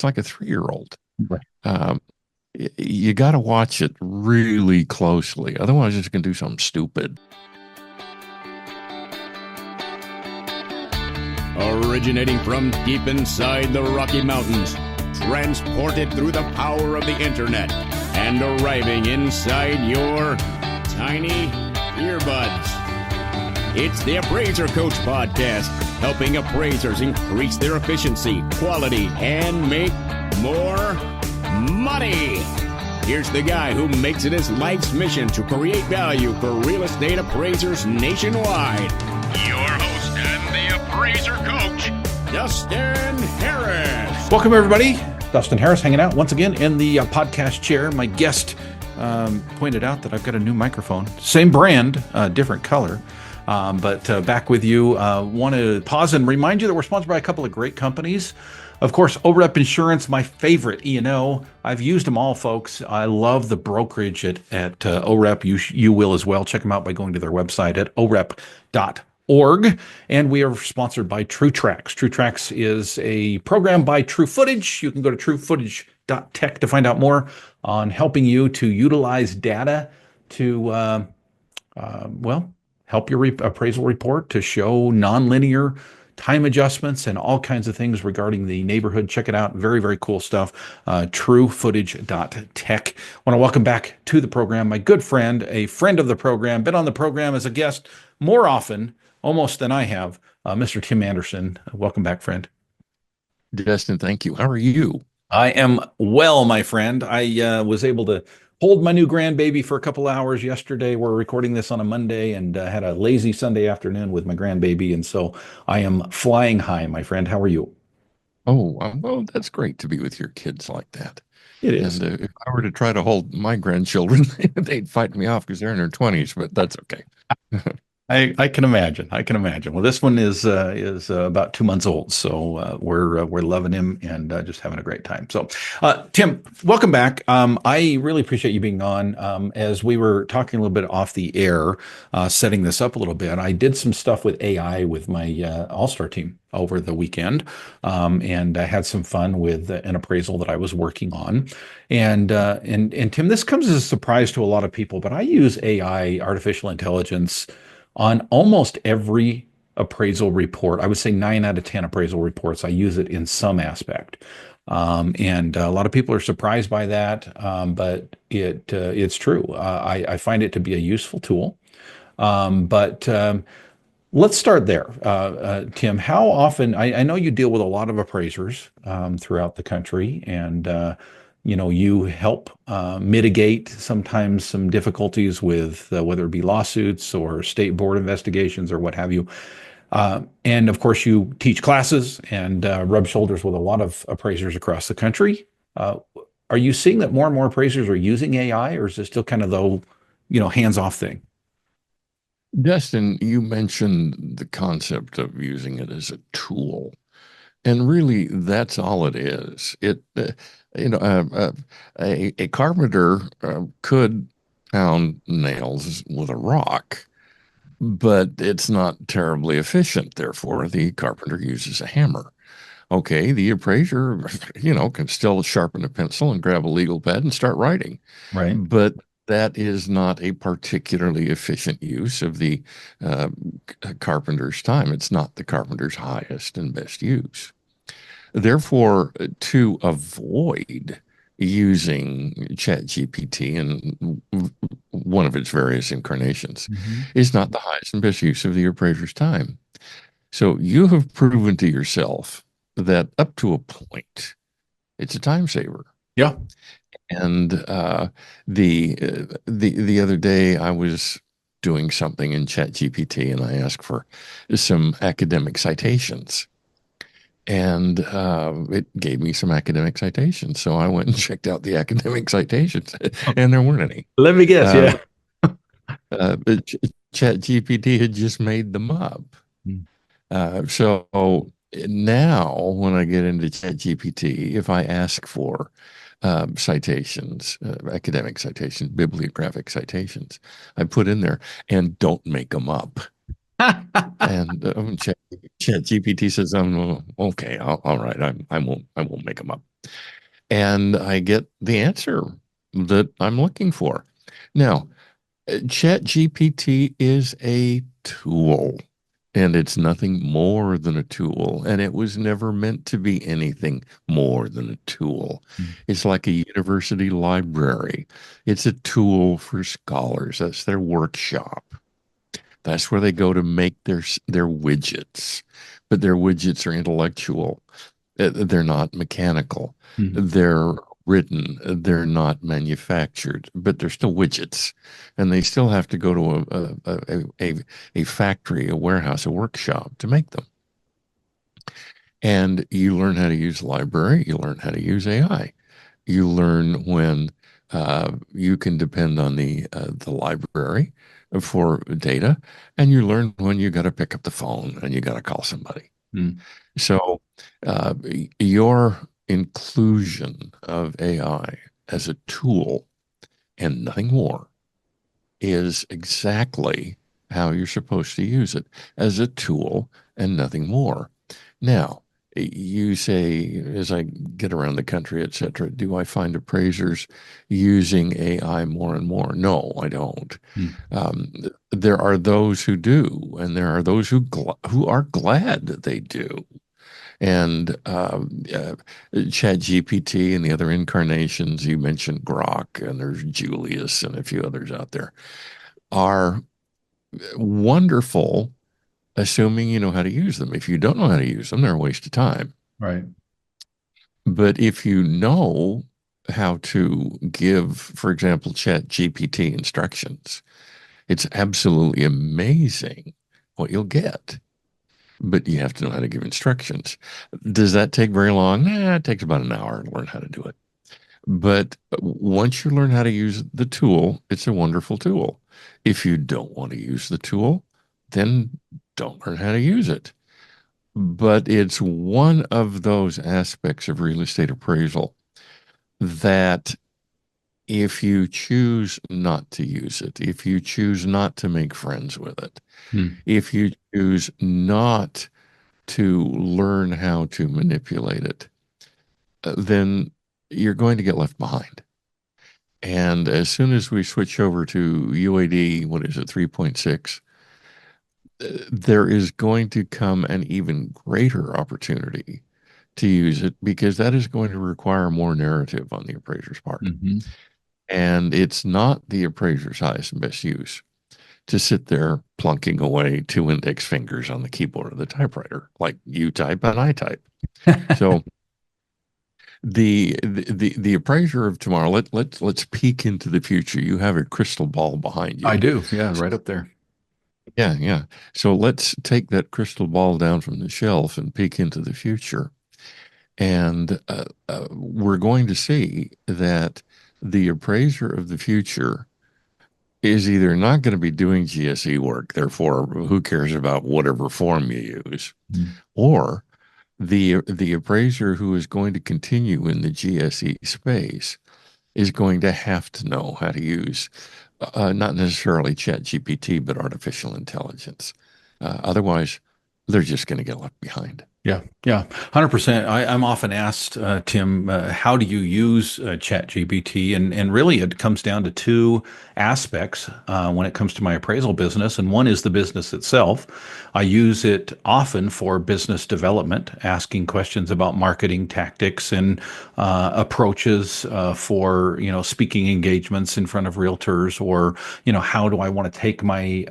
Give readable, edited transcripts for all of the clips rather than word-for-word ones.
like a 3-year-old. Right. Um, you got to watch it really closely. Otherwise, it's going to do something stupid. Originating from deep inside the Rocky Mountains, transported through the power of the internet, and arriving inside your tiny earbuds. It's the Appraiser Coach Podcast, helping appraisers increase their efficiency, quality, and make more money. Here's the guy who makes it his life's mission to create value for real estate appraisers nationwide. Your host and the Appraiser Coach, Dustin Harris. Welcome, everybody. Dustin Harris hanging out once again in the podcast chair. My guest pointed out that I've got a new microphone. Same brand, different color. But back with you. Want to pause and remind you that we're sponsored by a couple of great companies. Of course, OREP Insurance, my favorite E&O. I've used them all, folks. I love the brokerage at OREP. You will as well. Check them out by going to their website at orep.org. And we are sponsored by TrueTrax. TrueTrax is a program by True Footage. You can go to truefootage.tech to find out more on helping you to utilize data to, help your appraisal report to show nonlinear time adjustments and all kinds of things regarding the neighborhood. Check it out. Very, very cool stuff. Truefootage.tech. Want to welcome back to the program my good friend, a friend of the program, been on the program as a guest more often almost than I have, Mr. Tim Andersen. Welcome back, friend. Dustin, thank you. How are you? I am well, my friend. I was able to hold my new grandbaby for a couple hours yesterday. We're recording this on a Monday and had a lazy Sunday afternoon with my grandbaby. And so I am flying high, my friend. How are you? Oh, well, that's great to be with your kids like that. It is. And if I were to try to hold my grandchildren, they'd fight me off because they're in their 20s, but that's okay. I can imagine. I can imagine. Well, this one is about 2 months old, so we're loving him and just having a great time. So, Tim, welcome back. I really appreciate you being on. As we were talking a little bit off the air, setting this up a little bit, I did some stuff with AI with my All-Star team over the weekend, and I had some fun with an appraisal that I was working on. And Tim, this comes as a surprise to a lot of people, but I use AI, artificial intelligence, on almost every appraisal report. I would say 9 out of 10 appraisal reports, I use it in some aspect. And a lot of people are surprised by that, but it's true. I find it to be a useful tool. But let's start there. Tim, how often, I know you deal with a lot of appraisers throughout the country, and you help mitigate sometimes some difficulties with whether it be lawsuits or state board investigations or what have you. And of course, you teach classes and rub shoulders with a lot of appraisers across the country. Are you seeing that more and more appraisers are using AI, or is it still kind of hands-off thing? Dustin, you mentioned the concept of using it as a tool. And really, that's all it is. A carpenter could pound nails with a rock, but it's not terribly efficient. Therefore, the carpenter uses a hammer. Okay, the appraiser, can still sharpen a pencil and grab a legal pad and start writing. Right. But that is not a particularly efficient use of the carpenter's time. It's not the carpenter's highest and best use. Therefore, to avoid using ChatGPT in one of its various incarnations is not the highest and best use of the appraiser's time. So you have proven to yourself that up to a point, it's a time saver. Yeah. And the other day I was doing something in ChatGPT and I asked for some academic citations. And it gave me some academic citations. So I went and checked out the academic citations, and there weren't any. Let me guess, yeah. ChatGPT had just made them up. Hmm. So now when I get into ChatGPT, if I ask for citations, academic citations, bibliographic citations, I put in there, and don't make them up. And Chat GPT says, okay, all right, I won't make them up. And I get the answer that I'm looking for. Now, Chat GPT is a tool, and it's nothing more than a tool, and it was never meant to be anything more than a tool. It's like a university library. It's a tool for scholars. That's their workshop. That's where they go to make their widgets, but their widgets are intellectual. They're not mechanical. Mhm. They're written. They're not manufactured, but they're still widgets, and they still have to go to a factory, a warehouse, a workshop to make them. And you learn how to use library. You learn how to use AI. You learn when you can depend on the library for data, and you learn when you got to pick up the phone and you got to call somebody. Mm. So your inclusion of AI as a tool and nothing more is exactly how you're supposed to use it, as a tool and nothing more. Now, you say, as I get around the country, et cetera, do I find appraisers using AI more and more? No, I don't. Mm. There are those who do, and there are those who are glad that they do. And Chat GPT and the other incarnations, you mentioned Grok, and there's Julius and a few others out there, are wonderful, assuming you know how to use them. If you don't know how to use them, they're a waste of time. Right. But if you know how to give, for example, Chat GPT instructions, it's absolutely amazing what you'll get. But you have to know how to give instructions. Does that take very long? It takes about an hour to learn how to do it. But once you learn how to use the tool, it's a wonderful tool. If you don't want to use the tool, then don't learn how to use it. But it's one of those aspects of real estate appraisal that if you choose not to use it, if you choose not to make friends with it, Mm. if you choose not to learn how to manipulate it, then you're going to get left behind. And as soon as we switch over to UAD, what is it, 3.6, there is going to come an even greater opportunity to use it because that is going to require more narrative on the appraiser's part. Mm-hmm. And it's not the appraiser's highest and best use to sit there plunking away two index fingers on the keyboard of the typewriter, like you type and I type. So the appraiser of tomorrow, let's peek into the future. You have a crystal ball behind you. I do. Yeah, right up there. Yeah, yeah. So let's take that crystal ball down from the shelf and peek into the future. And we're going to see that the appraiser of the future is either not going to be doing GSE work, therefore, who cares about whatever form you use, Mm. or the appraiser who is going to continue in the GSE space is going to have to know how to use not necessarily Chat GPT, but artificial intelligence. Otherwise, they're just going to get left behind. Yeah, yeah, 100%. I'm often asked, Tim, how do you use ChatGPT? And really, it comes down to two aspects when it comes to my appraisal business. And one is the business itself. I use it often for business development, asking questions about marketing tactics and approaches for speaking engagements in front of realtors, or how do I want to take my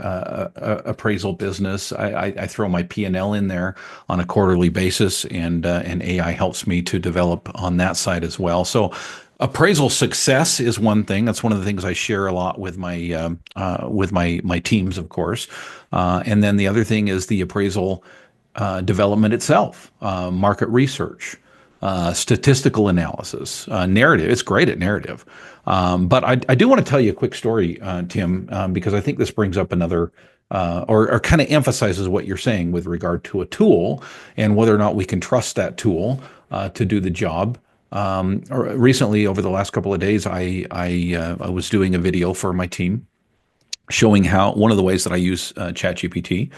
appraisal business? I throw my P&L in there on a quarterly basis, and AI helps me to develop on that side as well. So appraisal success is one thing. That's one of the things I share a lot with my teams, of course. And then the other thing is the appraisal development itself, market research, statistical analysis, narrative. It's great at narrative. But I do want to tell you a quick story, Tim, because I think this brings up another or kind of emphasizes what you're saying with regard to a tool and whether or not we can trust that tool to do the job. Or recently, over the last couple of days, I was doing a video for my team, showing how one of the ways that I use ChatGPT.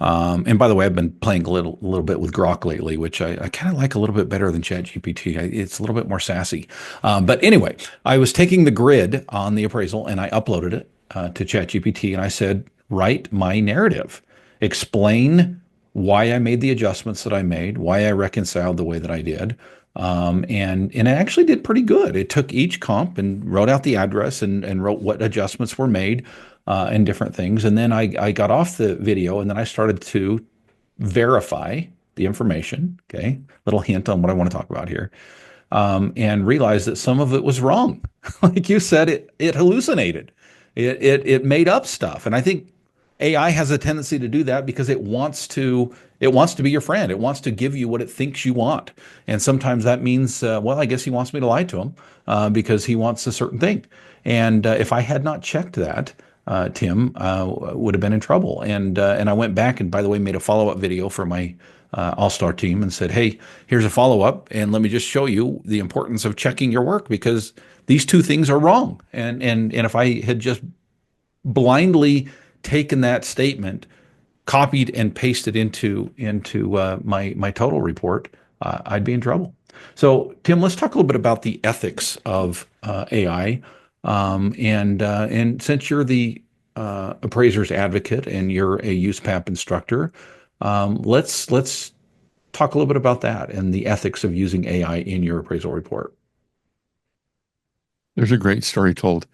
And by the way, I've been playing a little bit with Grok lately, which I kind of like a little bit better than ChatGPT. It's a little bit more sassy. But anyway, I was taking the grid on the appraisal and I uploaded it to ChatGPT and I said, write my narrative, explain why I made the adjustments that I made, why I reconciled the way that I did. And it actually did pretty good. It took each comp and wrote out the address and wrote what adjustments were made and different things. And then I got off the video and then I started to verify the information. Okay. Little hint on what I want to talk about here. And realized that some of it was wrong. Like you said, it hallucinated. It made up stuff. And I think AI has a tendency to do that because it wants to be your friend. It wants to give you what it thinks you want. And sometimes that means, well, I guess he wants me to lie to him because he wants a certain thing. And if I had not checked that, Tim would have been in trouble. And I went back and, by the way, made a follow-up video for my all-star team and said, hey, here's a follow-up, and let me just show you the importance of checking your work because these two things are wrong. And if I had just blindly taken that statement, copied and pasted into my total report, I'd be in trouble. So, Tim, let's talk a little bit about the ethics of AI. And since you're the appraiser's advocate and you're a USPAP instructor, let's talk a little bit about that and the ethics of using AI in your appraisal report. There's a great story told.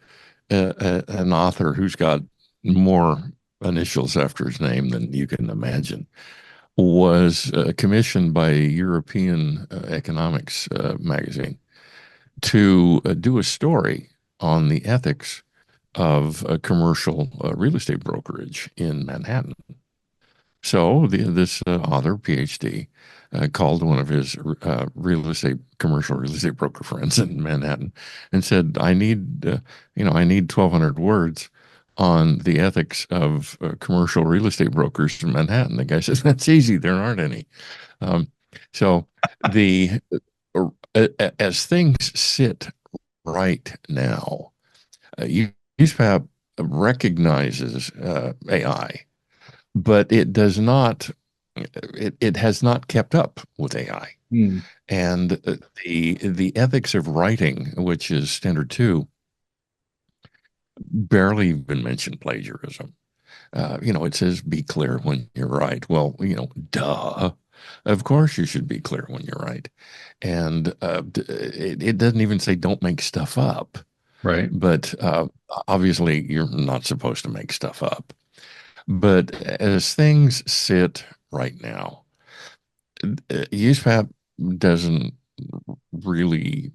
An author who's got more initials after his name than you can imagine was commissioned by a European economics magazine to do a story on the ethics of commercial real estate brokerage in Manhattan. So this author, PhD, called one of his commercial real estate broker friends in Manhattan and said, I need 1,200 words on the ethics of commercial real estate brokers in Manhattan. The guy says, that's easy. There aren't any. So the as things sit right now, USPAP recognizes AI, but it does not. It has not kept up with AI, and the ethics of writing, which is standard 2, barely even mention plagiarism. It says be clear when you're right. Well, duh. Of course you should be clear when you're right. And it doesn't even say don't make stuff up. Right. But obviously you're not supposed to make stuff up. But as things sit right now, USPAP doesn't really,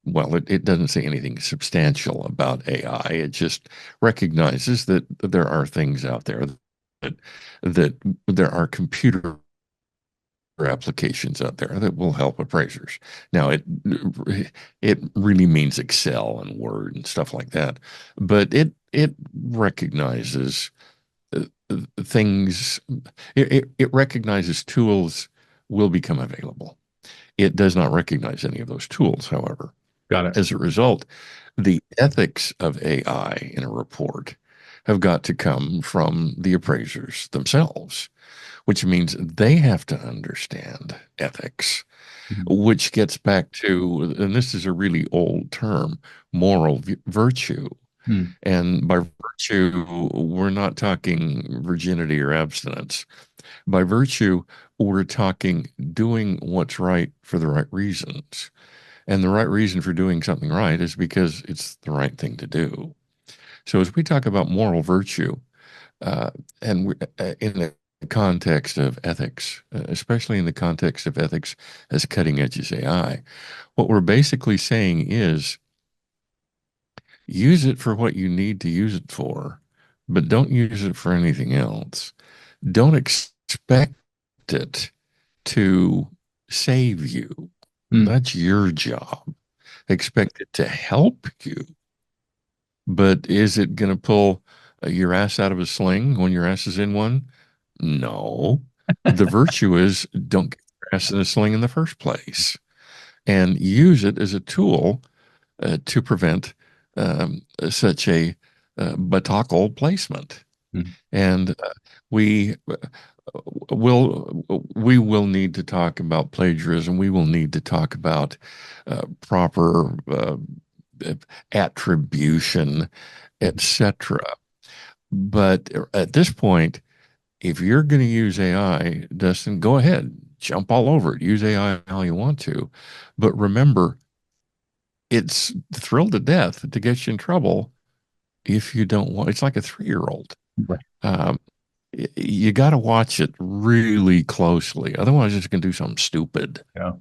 well, it doesn't say anything substantial about AI. It just recognizes that there are things out there that there are computer applications out there that will help appraisers. Now, it really means Excel and Word and stuff like that, but it recognizes things. It recognizes tools will become available. It does not recognize any of those tools, however. Got it. As a result, the ethics of AI in a report have got to come from the appraisers themselves, which means they have to understand ethics, which gets back to, and this is a really old term, moral virtue. And by virtue, we're not talking virginity or abstinence. By virtue, we're talking doing what's right for the right reasons. And the right reason for doing something right is because it's the right thing to do. So as we talk about moral virtue, in the context of ethics, especially in the context of ethics as cutting edge as AI, what we're basically saying is use it for what you need to use it for, but don't use it for anything else. Don't expect it to save you. That's your job. Expect it to help you. But is it going to pull your ass out of a sling when your ass is in one? No. The virtue is don't get your ass in a sling in the first place, and use it as a tool to prevent such a batocle placement. Mhm. And we will we will need to talk about plagiarism. We will need to talk about proper attribution, etc. But at this point, if you're going to use AI, Dustin, go ahead, jump all over it. Use AI how you want to. But remember, it's thrilled to death to get you in trouble if you don't want. It's like a 3-year-old. Right. You got to watch it really closely. Otherwise, it's going to do something stupid. Yeah.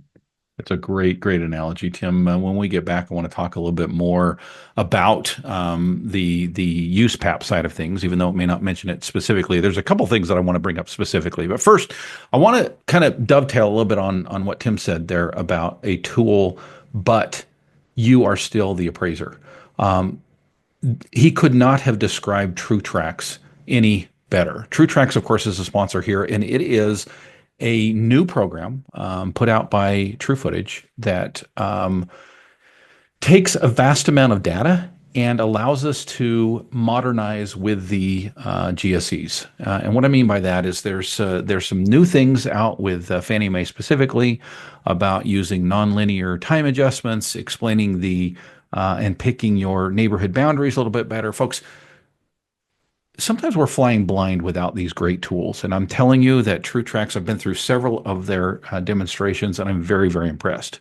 It's a great analogy, Tim. When we get back, I want to talk a little bit more about the USPAP side of things, even though it may not mention it specifically. There's a couple things that I want to bring up specifically. But first, I want to kind of dovetail a little bit on what Tim said there about a tool, but you are still the appraiser. He could not have described TrueTrax any better. TrueTrax, of course, is a sponsor here, and it is a new program put out by True Footage that takes a vast amount of data and allows us to modernize with the GSEs. And what I mean by that is there's some new things out with Fannie Mae specifically about using nonlinear time adjustments, explaining the and picking your neighborhood boundaries a little bit better. Folks, sometimes we're flying blind without these great tools. And I'm telling you that TrueTrax, I've been through several of their demonstrations, and I'm very, very impressed.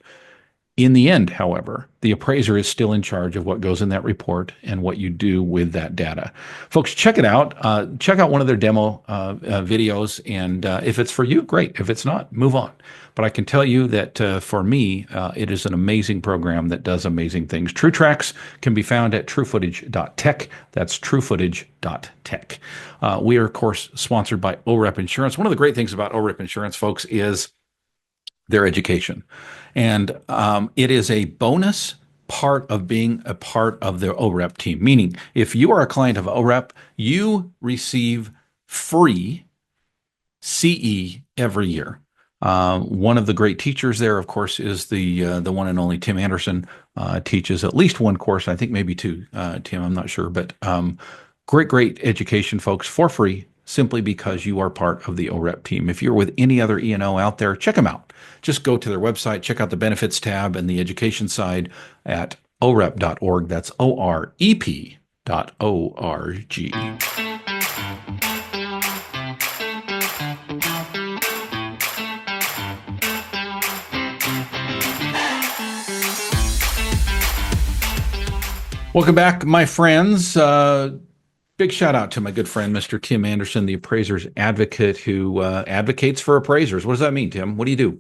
In the end, however, the appraiser is still in charge of what goes in that report and what you do with that data. Folks, check it out. Check out one of their demo videos. And if it's for you, great. If it's not, move on. But I can tell you that for me, it is an amazing program that does amazing things. TrueTrax can be found at truefootage.tech. That's truefootage.tech. We are, of course, sponsored by OREP Insurance. One of the great things about OREP Insurance, folks, is their education. And it is a bonus part of being a part of the OREP team. Meaning, if you are a client of OREP, you receive free CE every year. One of the great teachers there, of course, is the one and only Tim Andersen. Teaches at least one course, I think maybe two, Tim, I'm not sure. But great education, folks, for free, simply because you are part of the OREP team. If you're with any other E&O out there, check them out. Just go to their website, check out the benefits tab and the education side at orep.org. That's OREP.org. Welcome back, my friends. Big shout out to my good friend, Mr. Tim Andersen, the appraiser's advocate who advocates for appraisers. What does that mean, Tim? What do you do?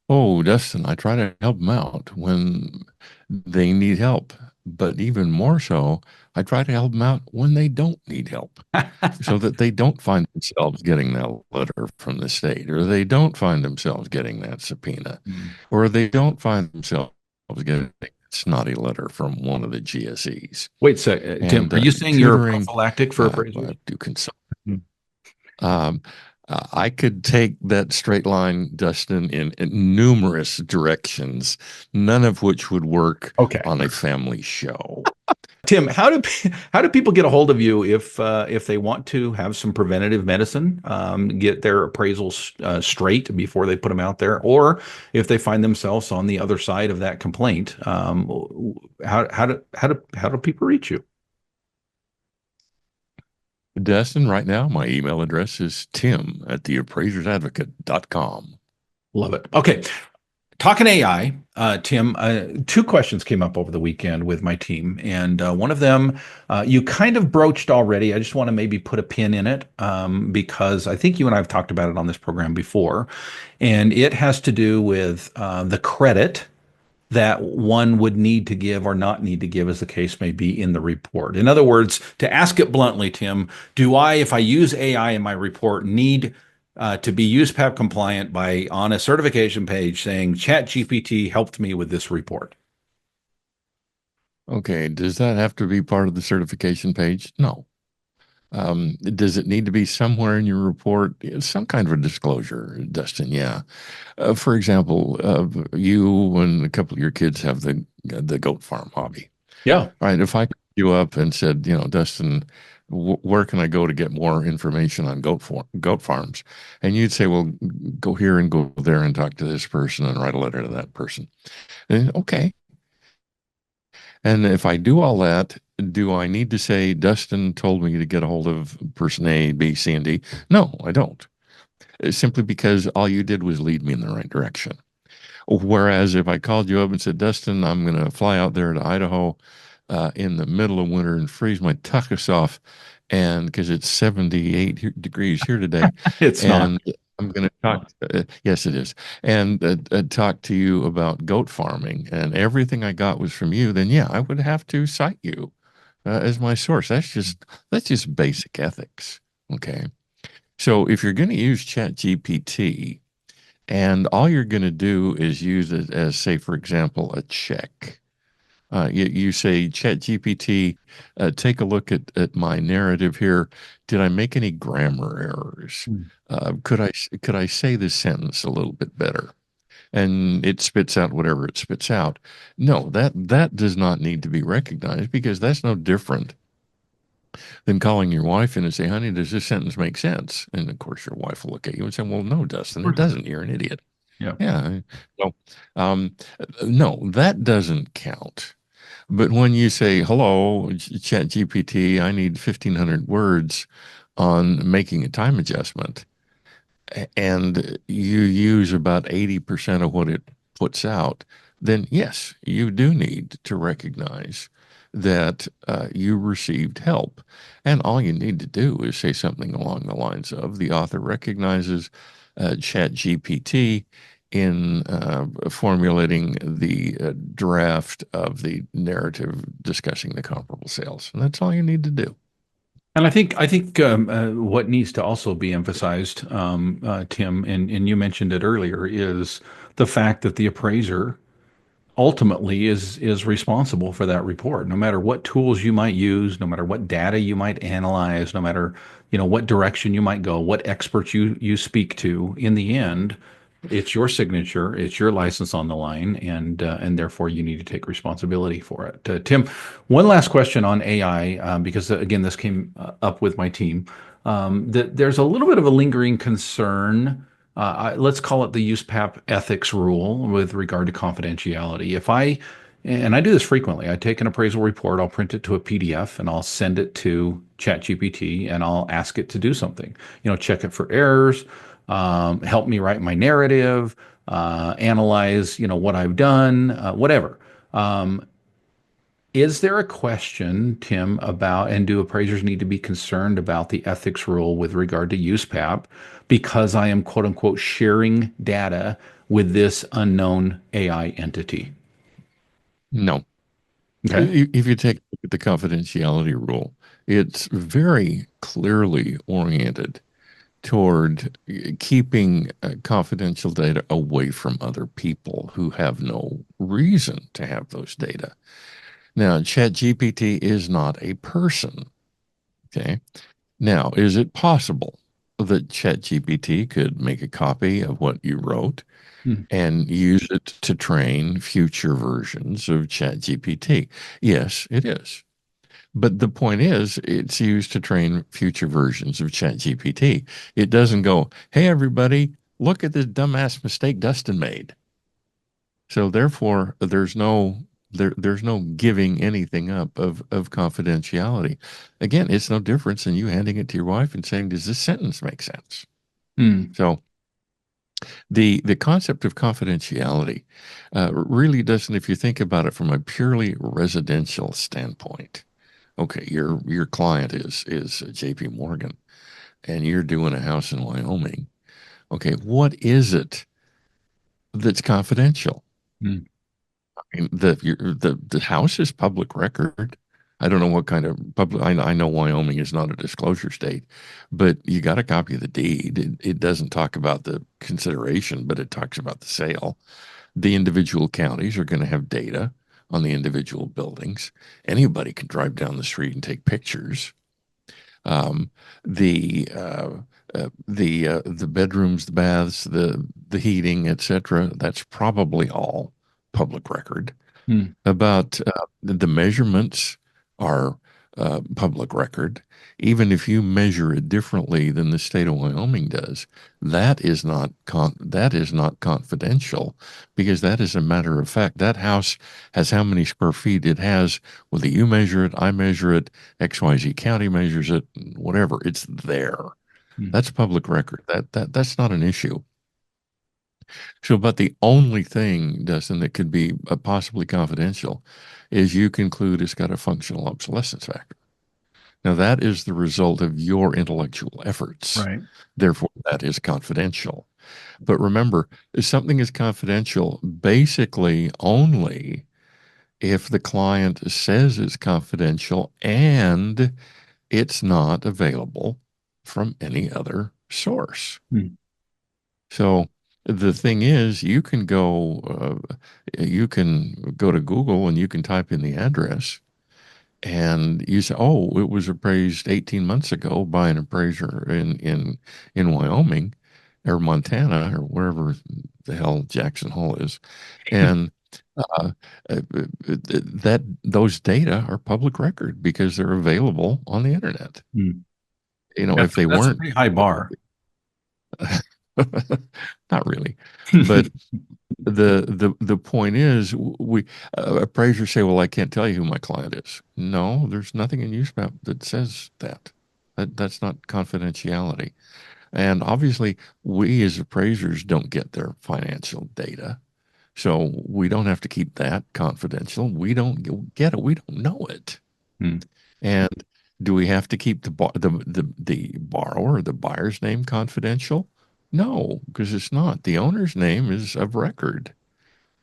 Oh, Dustin, I try to help them out when they need help. But even more so, I try to help them out when they don't need help so that they don't find themselves getting that letter from the state, or they don't find themselves getting that subpoena, or they don't find themselves getting a snotty letter from one of the GSEs. Wait a second, Tim, are you saying you're a prophylactic for appraisers? I do consult. I could take that straight line, Dustin, in numerous directions, none of which would work on a family show. Tim, how do people get a hold of you if they want to have some preventative medicine, get their appraisals straight before they put them out there, or if they find themselves on the other side of that complaint? How do people reach you? Dustin, right now, my email address is tim@theappraisersadvocate.com. Love it. Okay. Talking AI, Tim, two questions came up over the weekend with my team. And one of them you kind of broached already. I just want to maybe put a pin in it because I think you and I have talked about it on this program before. And it has to do with the credit that one would need to give or not need to give, as the case may be, in the report. In other words, to ask it bluntly, Tim, do I, if I use AI in my report, need to be USPAP compliant by on a certification page saying ChatGPT helped me with this report? Okay, does that have to be part of the certification page? No. Does it need to be somewhere in your report? Some kind of a disclosure, Dustin, yeah. For example, you and a couple of your kids have the goat farm hobby. Yeah. Right. If I you up and said, Dustin, where can I go to get more information on goat farms? And you'd say, well, go here and go there and talk to this person and write a letter to that person. And okay. And if I do all that, do I need to say Dustin told me to get a hold of person A, B, C, and D? No, I don't. Simply because all you did was lead me in the right direction. Whereas if I called you up and said, Dustin, I'm going to fly out there to Idaho in the middle of winter and freeze my tuchus off, and because it's 78 degrees here today, It's not. and I'm going to talk. Yes, it is, and talk to you about goat farming, and everything I got was from you. Then yeah, I would have to cite you as my source. That's just basic ethics. Okay, so if you're going to use ChatGPT and all you're going to do is use it as, say, for example, a check. You say, ChatGPT, take a look at my narrative here. Did I make any grammar errors? Hmm. Could I say this sentence a little bit better? And it spits out whatever it spits out. No, that does not need to be recognized because that's no different than calling your wife in and say, honey, does this sentence make sense? And of course, your wife will look at you and say, well, no, Dustin, it doesn't. You're an idiot. Yeah. Yeah. So, no, that doesn't count. But when you say, hello, Chat GPT, I need 1,500 words on making a time adjustment, and you use about 80% of what it puts out, then yes, you do need to recognize that you received help. And all you need to do is say something along the lines of the author recognizes ChatGPT in formulating the draft of the narrative discussing the comparable sales. And that's all you need to do. And I think what needs to also be emphasized, Tim, and you mentioned it earlier, is the fact that the appraiser ultimately is responsible for that report. No matter what tools you might use, no matter what data you might analyze, no matter what direction you might go, what experts you speak to, in the end, it's your signature, it's your license on the line, and therefore you need to take responsibility for it. Tim, one last question on AI, because again, this came up with my team. That there's a little bit of a lingering concern. Let's call it the USPAP ethics rule with regard to confidentiality. And I do this frequently, I take an appraisal report, I'll print it to a PDF, and I'll send it to ChatGPT, and I'll ask it to do something. Check it for errors, help me write my narrative, analyze, what I've done, whatever. Is there a question, Tim, about, and do appraisers need to be concerned about the ethics rule with regard to USPAP because I am quote unquote sharing data with this unknown AI entity? No. Okay. If you take a look at the confidentiality rule, it's very clearly oriented toward keeping confidential data away from other people who have no reason to have those data. Now, ChatGPT is not a person. Okay. Now, is it possible that ChatGPT could make a copy of what you wrote Hmm. and use it to train future versions of ChatGPT? Yes, it is. But the point is, it's used to train future versions of ChatGPT. It doesn't go, hey, everybody, look at this dumbass mistake Dustin made. So therefore, there's no giving anything up of confidentiality. Again, it's no difference than you handing it to your wife and saying, does this sentence make sense? Hmm. So the concept of confidentiality really doesn't, if you think about it from a purely residential standpoint. Okay, your client is JP Morgan and you're doing a house in Wyoming. Okay, what is it that's confidential? Hmm. I mean, the house is public record. I don't know what kind of public. I know Wyoming is not a disclosure state, but you got a copy of the deed. It doesn't talk about the consideration, but it talks about the sale. The individual counties are going to have data on the individual buildings. Anybody can drive down the street and take pictures. Um, the bedrooms, the baths, the heating, etc. That's probably all public record. Hmm. About the measurements are public record. Even if you measure it differently than the state of Wyoming does, that is not confidential, because that is a matter of fact. That house has how many square feet it has, whether you measure it, I measure it, XYZ County measures it, whatever, it's there. That's public record. That's not an issue. So, but the only thing, Dustin, that could be possibly confidential is you conclude it's got a functional obsolescence factor. Now, that is the result of your intellectual efforts. Right. Therefore, that is confidential. But remember, if something is confidential basically only if the client says it's confidential and it's not available from any other source. So the thing is, you can go to Google and you can type in the address, and you say, "Oh, it was appraised 18 months ago by an appraiser in Wyoming or Montana or wherever the hell Jackson Hole is," and that those data are public record because they're available on the internet. If they that's weren't, a pretty high bar. Not really, but the point is, we appraisers say, "Well, I can't tell you who my client is." No, there's nothing in USPAP that says that. That's not confidentiality. And obviously, we as appraisers don't get their financial data, so we don't have to keep that confidential. We don't get it. We don't know it. And do we have to keep the borrower or the buyer's name confidential? No, because it's not. The owner's name is of record,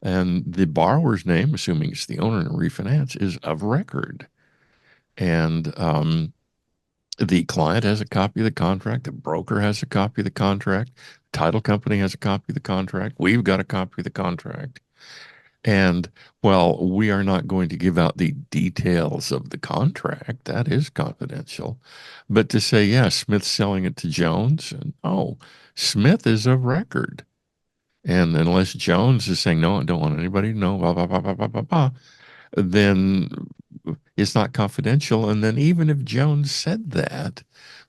and the borrower's name, assuming it's the owner in a refinance, is of record. And the client has a copy of the contract. The broker has a copy of the contract. Title company has a copy of the contract. We've got a copy of the contract. And while we are not going to give out the details of the contract, that is confidential. But to say, yeah, Smith's selling it to Jones, and Smith is of record. And unless Jones is saying, no, I don't want anybody to know, blah, blah, blah, blah, blah, blah, blah, then it's not confidential. And then even if Jones said that,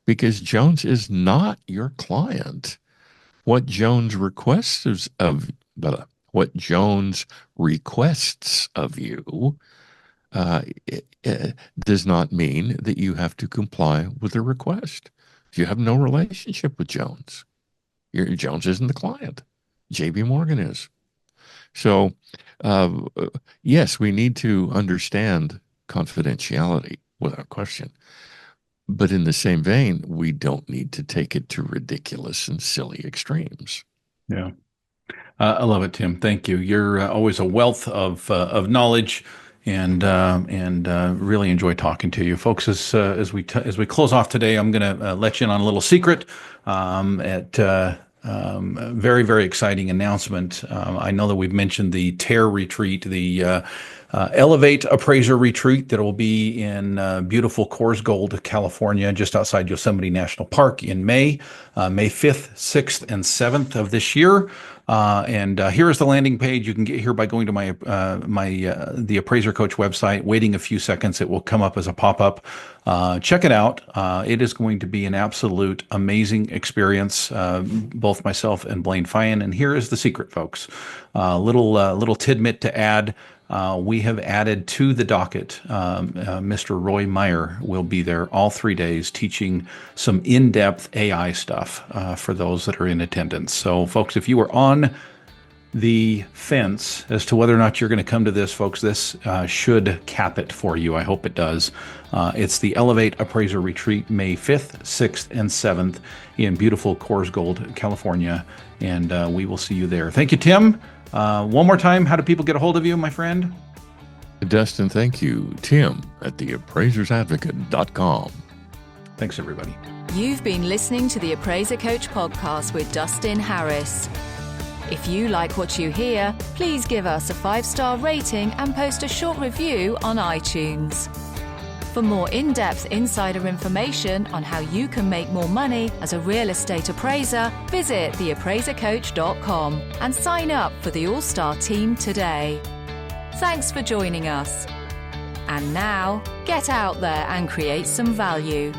because Jones is not your client, what Jones requests of you does not mean that you have to comply with the request. You have no relationship with Jones. Jones isn't the client. J.B. Morgan is. So, yes, we need to understand confidentiality without question. But in the same vein, we don't need to take it to ridiculous and silly extremes. Yeah. I love it, Tim. Thank you. You're always a wealth of knowledge, and really enjoy talking to you, folks. As we close off today, I'm going to let you in on a little secret. Very, very exciting announcement. I know that we've mentioned the TARE retreat, the Elevate Appraiser retreat that will be in beautiful Coors Gold, California, just outside Yosemite National Park in May 5th, 6th, and 7th of this year. And here is the landing page. You can get here by going to the Appraiser Coach website, waiting a few seconds. It will come up as a pop-up. Check it out. It is going to be an absolute amazing experience, both myself and Blaine Fyan. And here is the secret, folks. Little tidbit to add. We have added to the docket. Mr. Roy Meyer will be there all 3 days teaching some in-depth AI stuff for those that are in attendance. So, folks, if you are on the fence as to whether or not you're going to come to this, folks, this should cap it for you. I hope it does. It's the Elevate Appraiser Retreat, May 5th, 6th, and 7th in beautiful Coors Gold, California. And we will see you there. Thank you, Tim. One more time, how do people get a hold of you, my friend? Dustin, thank you. Tim at theappraisersadvocate.com. Thanks, everybody. You've been listening to the Appraiser Coach podcast with Dustin Harris. If you like what you hear, please give us a 5-star rating and post a short review on iTunes. For more in-depth insider information on how you can make more money as a real estate appraiser, visit theappraisercoach.com and sign up for the All-Star team today. Thanks for joining us. And now, get out there and create some value.